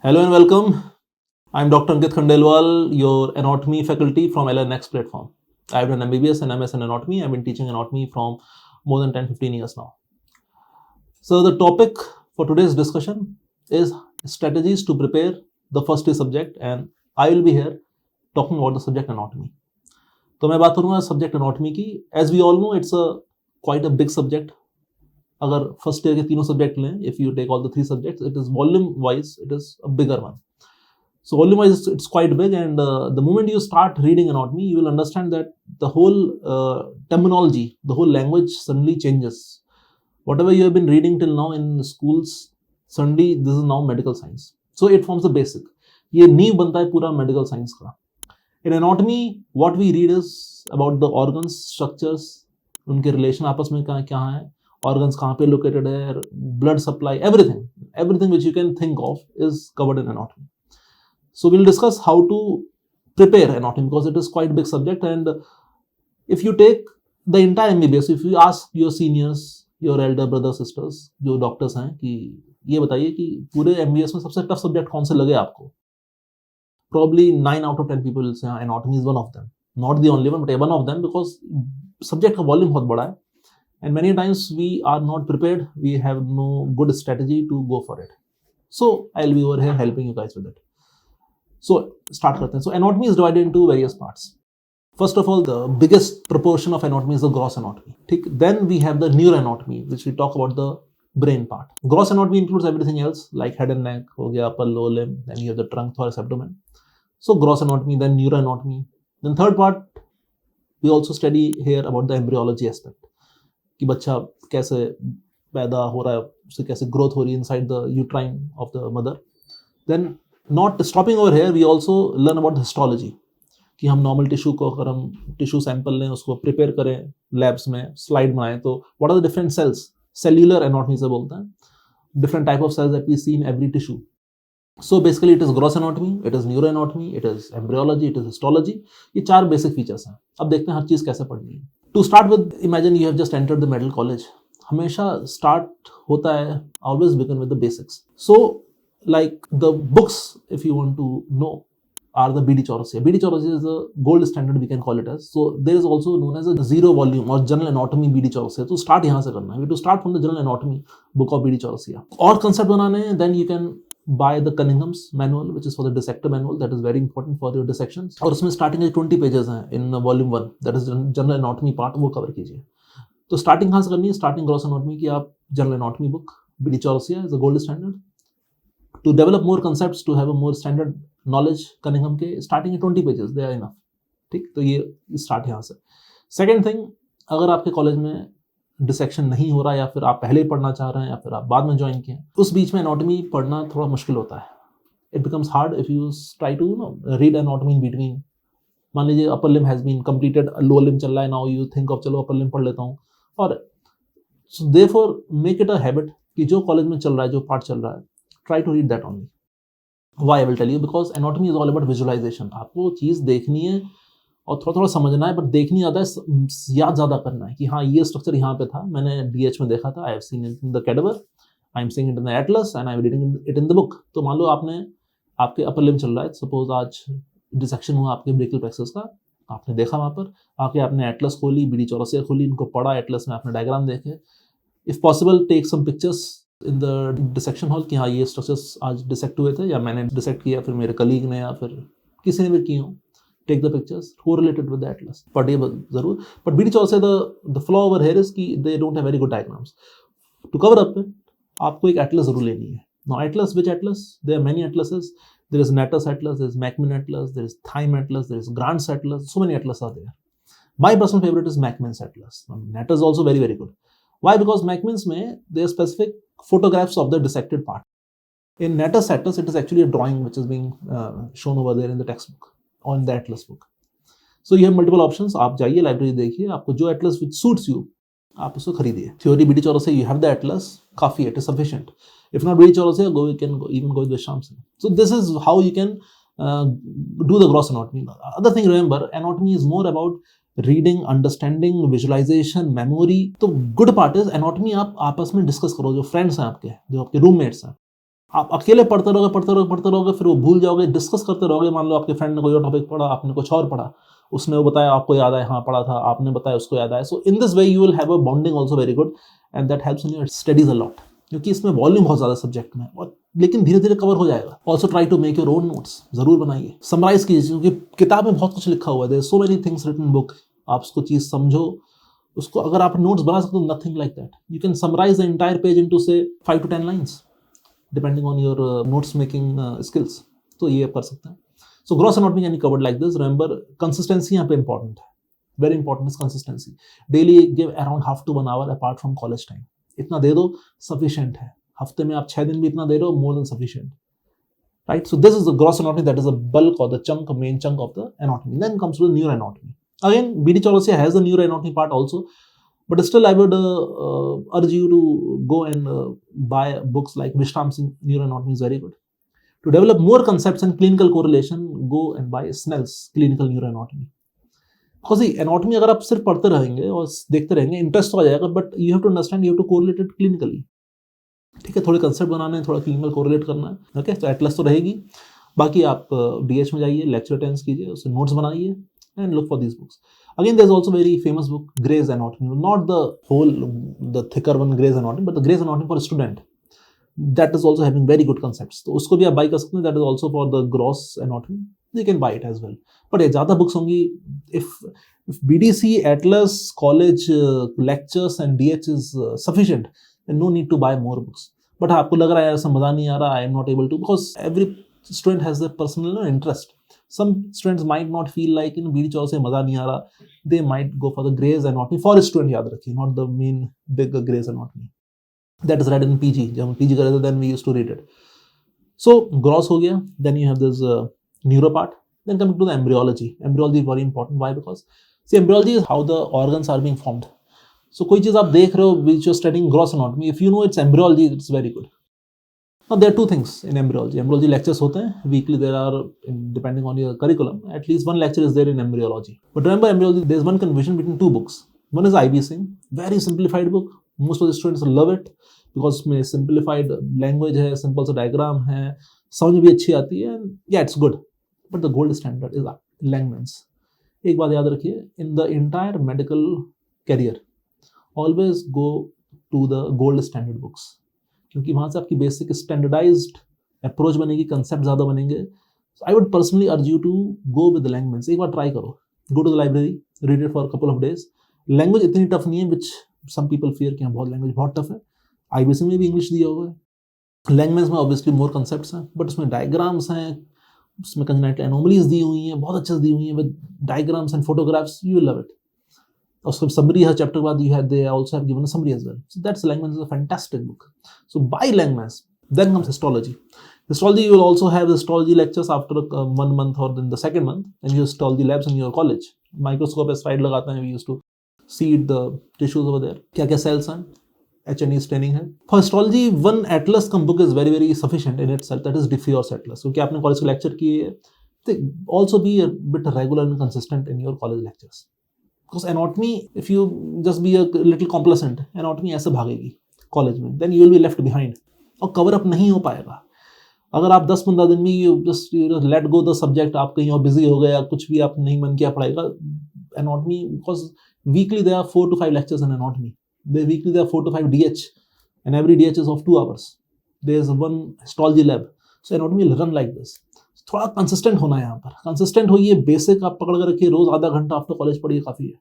Hello and welcome. I'm Dr. Ankit Khandelwal, your anatomy faculty from LNX platform. I've done MBBS and MS in anatomy. I've been teaching anatomy from more than 10-15 years now. So the topic for today's discussion is strategies to prepare the first day subject, and I will be here talking about the subject anatomy. तो मैं बात करूँगा subject anatomy की. As we all know it's a quite a big subject. अगर first year के तीनों subject लें, if you take all the 3 subjects, it is volume wise it is a bigger one. So volume wise, it's quite big, and the moment you start reading anatomy, you will understand that the whole terminology, the whole language suddenly changes. Whatever you have been reading till now in schools, suddenly this is now medical science. So it forms the basic. ये नींव बनता है पूरा medical science का. In anatomy, what we read is about the organs, structures, उनके relation आपस में क्या है, organs कहाँ पे located है, blood supply, everything which you can think of is covered in anatomy. So we'll discuss how to prepare anatomy because it is quite a big subject, and if you take the entire MBBS, if you ask your seniors, your elder brothers, sisters, जो doctors हैं, कि ये बताइए कि पूरे MBBS में सबसे tough subject कौन से लगे आपको, probably 9 out of 10 people will say anatomy is one of them. Not the only one, but one of them, because subject का volume बहुत बड़ा है, and many times we are not prepared, we have no good strategy to go for it. So I'll be over here helping you guys with it. So start करते हैं. So anatomy is divided into various parts. First of all, the biggest proportion of anatomy is the gross anatomy. ठीक? Then we have the neuroanatomy, which we talk about the brain part. Gross anatomy includes everything else like head and neck, हो गया upper lower limb, then you have the trunk, thorax, abdomen. So gross anatomy, then neuroanatomy. Then third part, we also study here about the embryology aspect. कि बच्चा कैसे पैदा हो रहा है, उससे कैसे growth हो रही है inside the uterine of the mother. Then not stopping over here, we also learn about histology, कि हम नॉर्मल टिश्यू को अगर हम टिश्यू सैंपल लें, उसको प्रिपेयर करें लैब्स में, स्लाइड बनाएं, तो what are the different cells, cellular anatomy से बोलते हैं, different type of cells that we see in every tissue. So basically it is gross anatomy, it is neuro anatomy, it is embryology, it is histology. ये 4 basic features हैं. अब देखते हैं हर चीज कैसे पढ़नी है. To start with, imagine you have just entered the medical college. हमेशा स्टार्ट होता है, always begin with the basics. So like the books, if you want to know, are the BD Chaurasia. BD Chaurasia is the gold standard, we can call it as. So there is also known as a 0 volume or general anatomy BD Chaurasia. तो start यहाँ से करना है. We have to start from the general anatomy book of BD Chaurasia. और concept बनाने हैं, then you can buy the Cunningham's manual, which is for the dissector manual. That is very important for your dissections. और उसमें starting के 20 pages हैं in volume 1. That is general anatomy part, वो cover कीजिए. तो starting कहाँ से करनी है? Starting gross anatomy की आप general anatomy book BD Chaurasia is the gold standard. To develop more concepts, to have a more standard knowledge, Cunningham के starting at 20 pages, they are enough. ठीक, तो ये start यहाँ से. Second thing, अगर आपके कॉलेज में डिसेक्शन नहीं हो रहा है, या फिर आप पहले ही पढ़ना चाह रहे हैं, या फिर आप बाद में ज्वाइन किए, उस बीच में एनाटॉमी पढ़ना थोड़ा मुश्किल होता है. It becomes hard if you try to read anatomy in between. मान लीजिए upper limb has been completed, lower limb चल रहा है, नाउ यू थिंक ऑफ चलो अपर लिम्ब पढ़ लेता हूँ. और so therefore make it a habit कि जो कॉलेज में चल रहा है, जो पार्ट चल रहा है, try to read that only. Why? I will tell you, because anatomy is all about visualization. आपको चीज़ देखनी है और थोड़ा थोड़ा समझना है, बट देखनी ज़्यादा है, याद ज़्यादा करना है कि हाँ ये स्ट्रक्चर यहाँ पे था, मैंने DH में देखा था, I have seen it in the cadaver, I am seeing it in the atlas and I am reading it in the book. तो मान लो आपके अपर लिम्ब चल रहा है, सपोज आज डिसेक्शन हुआ आपके ब्रेकियल प्लेक्सस का, आपने देखा वहाँ पर आके, आपने एटलस खोली, BD चौरसिया खोली, इनको पढ़ा, एटलस में आपने डायग्राम देखे. If possible take some pictures in the dissection hall कि हाँ ये स्ट्रक्चर्स आज डिसेक्ट हुए थे, या मैंने डिसेक्ट किया, फिर मेरे कलीग ने, या फिर किसी ने भी किए हों. Take the pictures correlated with the atlas, पढ़िए जरूर. But BD Chaurasia the flaw over here is कि they don't have very good diagrams. To cover up it, आपको एक एटलस जरूर लेनी है. Now atlas, which atlas? There are many atlases. There is Natus atlas, there is Macmillan atlas, there is Thyme atlas, there is Grant's atlas. So many atlas are there. My personal favorite is Macmillan's atlas. Natus is also very, very good. Why? Because Macmillan's में there are specific photographs of the dissected part. In Natus atlas, it is actually a drawing which is being shown over there in the textbook or in the atlas book. So you have multiple options. आप जाइए library देखिए, आपको जो atlas which suits you, आप उसको खरीदिए. Theory BD Chaurasia, you have the atlas, काफी, it is sufficient. If not BD Chaurasia, you can even go with Shamsi. So this is how you can do the gross anatomy. Other thing, remember, anatomy is more about reading, understanding, visualisation, memory. तो good part is anatomy आप आपस में discuss करो, जो friends हैं आपके, जो आपके रूममेट्स हैं, आप अकेले पढ़ते रहोगे, फिर वो भूल जाओगे, डिस्कस करते रहोगे। मान लो आपके फ्रेंड ने कोई और टॉपिक पढ़ा, आपने कुछ और पढ़ा, उसने वो बताया, आपको याद आया, हाँ पढ़ा था, आपने बताया, उसको याद आया। So in this way you will have a bonding also very good, and that helps in your studies a lot, क्योंकि इसमें वॉल्यूम बहुत ज्यादा सब्जेक्ट में, और लेकिन धीरे धीरे कवर हो जाएगा। Also try to make your own notes, जरूर बनाइए, समराइज कीजिए, क्योंकि किताब में बहुत कुछ लिखा हुआ है, there so many things written book. आप उसको चीज समझो, उसको अगर आप नोट्स बना सकते हो, nothing like that, you can summarise the entire page into से 5 to 10 lines, depending on your notes making skills. तो ये आप कर सकते हैं। So gross anatomy can be covered like this. Remember, consistency यहाँ पे इंपॉर्टेंट है, very important is consistency. Daily give around half to 1 hour apart from college time, इतना दे दो, सफिशिएंट है। हफ्ते में आप 6 दिन भी इतना दे रहे हो, more than sufficient, right? So this is the gross anatomy, that is the bulk or the chunk, main chunk of the anatomy. Then comes to the neuroanatomy. Again, BD Chaurasia has the neuroanatomy part also, but still I would urge you to go and buy books like Vishram Singh Neuroanatomy is very good. To develop more concepts and clinical correlation, go and buy Snell's Clinical Neuroanatomy. Because the anatomy अगर आप सिर्फ पढ़ते रहेंगे और देखते रहेंगे, interest तो आ जाएगा, but you have to understand, you have to correlate it clinically. ठीक है, थोड़े कंसेप्ट बनाने हैं, थोड़ा क्लिनिकल कोरिलेट करना है। ओके, तो एटलस तो रहेगी, बाकी आप डीएच में जाइए, लेक्चर अटेंड कीजिए, उससे नोट्स बनाइए, and look for this books. Again there is also very famous book, Gray's anatomy, not the whole the thicker one Gray's anatomy, but the Gray's anatomy for student, that is also having very good concepts, तो उसको भी आप buy कर सकते हैं। That is also for the gross anatomy, you can buy it as well. बट ये ज़्यादा बुक्स होंगी, if BDC, atlas, college lectures and DH is sufficient, no need to buy more books. बट आपको लग रहा है ऐसा मजा नहीं आ रहा, I am not able to, because every student has their personal interest. Some students might not feel like in BD चौर से मजा नहीं आ रहा, they might go for the Gray's anatomy for student, याद रखिए, not the main big Gray's anatomy that is read in PG. जब हम पीजी कर रहे थे, then we used to read it. So gross हो गया, then you have this neuro part, then coming to the embryology. Embryology very important, why? Because see embryology is how the organs are being formed. So कोई चीज आप देख रहे हो which you are studying gross anatomy, if you know it's embryology, it's very good. Now there are two things in embryology. Embryology lectures होते हैं weekly. There are, depending on your curriculum, at least one lecture is there in embryology. But remember, embryology, there is one confusion between two books. One is IB Singh, very simplified book. Most of the students love it because उसमें simplified language है, simple सा diagram है, समझ भी अच्छी आती है. Yeah, it's good. But the gold standard is Langmans. एक बात याद रखिए, in the entire medical career, always go to the gold standard books. क्योंकि वहाँ से आपकी बेसिक स्टैंडर्डाइज्ड अप्रोच बनेगी, कंसेप्ट ज़्यादा बनेंगे। I would personally urge you to go with language. एक बार ट्राई करो, go to the library, read it for couple of days. Language इतनी टफ नहीं है विच सम पीपल फियर कि बहुत लैंग्वेज बहुत टफ है। आईबीसी में भी इंग्लिश दिया हुआ है, लैंग्वेज में ऑब्वियसली मोर कंसेप्ट्स हैं, बट उसमें डायग्राम्स हैं, उसमें कंजेनिटल एनोमलीज दी हुई हैं, बहुत अच्छे से दी हुई हैं with diagrams and photographs, you will love it. उसको समरी हर चैप्टर के बाद you had they also have given a summary as well. So that's Langmans is a fantastic book. So buy Langmans. Then comes histology. Histology, you will also have histology lectures after 1 month or in the second month, and you histology labs in your college. Microscope पे slide लगाते हैं, we used to see the tissues over there. क्या क्या cells हैं, H&E staining है. For histology, one atlas का book is very very sufficient in itself. That is Diffeor's atlas. So क्या आपने college के lecture किए, also be a bit regular and consistent in your college lectures. Because anatomy, if you just be a little complacent, anatomy ऐसे भागेगी college में, then you will be left behind और cover up नहीं हो पाएगा। अगर आप 10-15 दिन में you just let go the subject, आप कहीं और बिजी हो गए या कुछ भी आप नहीं मन किया पढ़ाएगा anatomy, because weekly there are 4 to 5 lectures in anatomy. Weekly there are 4 to 5 DH, and every DH is of 2 hours. There is one histology lab. So anatomy will run like this. थोड़ा consistent होना है यहाँ पर, consistent होइए, basic आप पकड़ कर रखिए, रोज आधा घंटा आफ्टर कॉलेज पढ़िए, काफी है।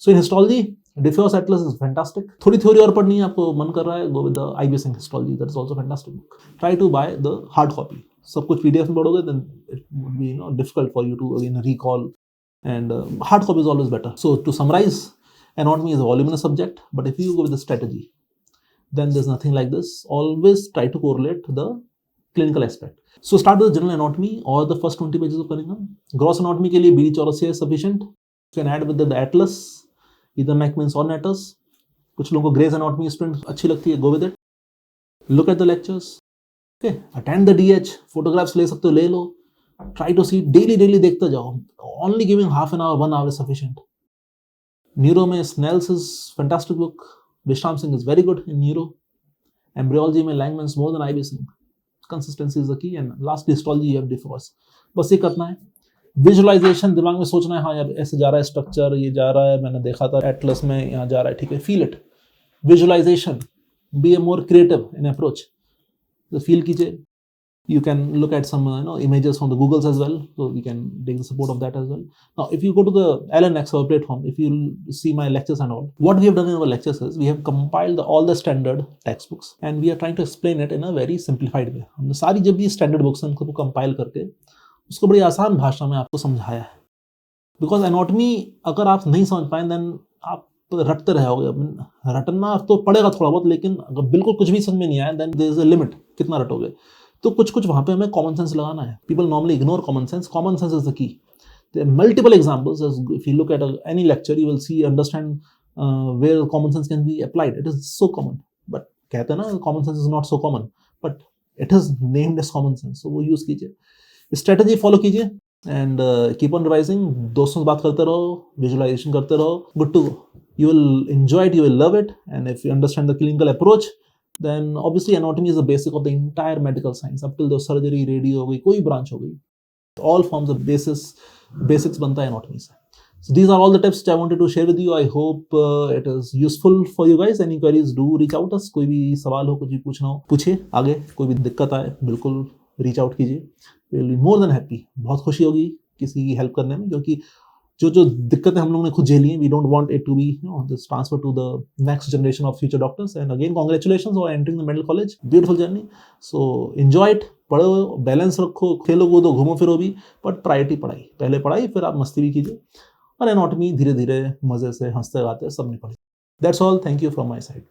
So in histology, Diffeor's atlas is fantastic. थोड़ी थ्योरी और पढ़नी है आपको, मन कर रहा है, go with the IB Singh histology, that is also fantastic book. Try to buy the hard copy. सब कुछ PDF में पढ़ोगे, then it would be difficult for you to again recall, and hard copy is always better. So to summarise, anatomy is a voluminous subject, but if you go with the strategy, then there's nothing like this. Always try to correlate the clinical aspect. So start with the general anatomy or the first 20 pages of करेंगे। Gross anatomy के लिए BD Chaurasia is sufficient. You can add with the atlas, either Macmillan's or Natters. कुछ लोगों को Gray's anatomy student अच्छी लगती है, go with it. Look at the lectures. Okay, attend the DH. Photographs ले सकते हो, ले लो. Try to see daily देखते जाओ. Only giving half an hour, 1 hour is sufficient. Neuro में Snell's is fantastic book. Vishram Singh is very good in neuro. Embryology में Langmans more than IB Singh. Consistency is the key, and last histology you have Difiore's. बस ये करना है. Visualisation, दिमाग में सोचना है, हाँ यार ऐसे जा रहा है स्ट्रक्चर, ये जा रहा है, मैंने देखा था एटलस में, यहाँ जा रहा है, ठीक है, feel it. Visualisation, be a more creative in approach. तो फील कीजिए. You can look at some images from the Googles as well, so we can take the support of that as well. Now, if you go to the LNX platform, if you see my lectures and all, what we have done in our lectures is we have compiled all the standard textbooks and we are trying to explain it in a very simplified way. हमने सारी जब भी standard books हैं उनको compile करके उसको बड़ी आसान भाषा में आपको समझाया है. Because anatomy अगर आप नहीं समझ पाए then आप रटते रहोगे. रटना तो पड़ेगा थोड़ा बहुत, लेकिन अगर बिल्कुल कुछ भी समझ में नहीं आया then there is a limit, कितना रटोगे. तो कुछ कुछ वहां पे हमें कॉमन सेंस लगाना है. People normally ignore common sense. Common sense is the की. There are multiple examples. If you look at any lecture, you will see, understand where common sense can be applied. It is so common. But कहते हैं ना, common sense is not so common. But it is named as common sense. So वो use कीजिए. Strategy follow कीजिए and keep on revising. दोस्तों से बात करते रहो, visualization करते रहो. Good to go. You will enjoy it. You will love it. And if you understand the clinical approach, then obviously anatomy is the basic of the entire medical science up till the surgery, radio हो गई, कोई branch हो गई, all forms of basics बनता है anatomy से. So these are all the tips which I wanted to share with you. I hope it is useful for you guys. Any queries, do reach out us. कोई भी सवाल हो, कुछ भी पूछना हो पूछिए. आगे कोई भी दिक्कत आए बिल्कुल reach out कीजिए. We will be more than happy. बहुत खुशी होगी किसी की हेल्प करने में, क्योंकि जो दिक्कतें हम लोगों ने खुद झेली हैं, we don't want it to be this transfer to the next generation of future doctors. And again congratulations for entering the medical college. Beautiful journey. So enjoy it. पढ़ो, बैलेंस रखो, खेलो कूदो, घूमो फिरो भी, बट प्रायोरिटी पढ़ाई. पहले पढ़ाई, फिर आप मस्ती भी कीजिए, और एनाटॉमी धीरे धीरे मजे से हंसते गाते सब में पढ़िए. That's all. Thank you from my side.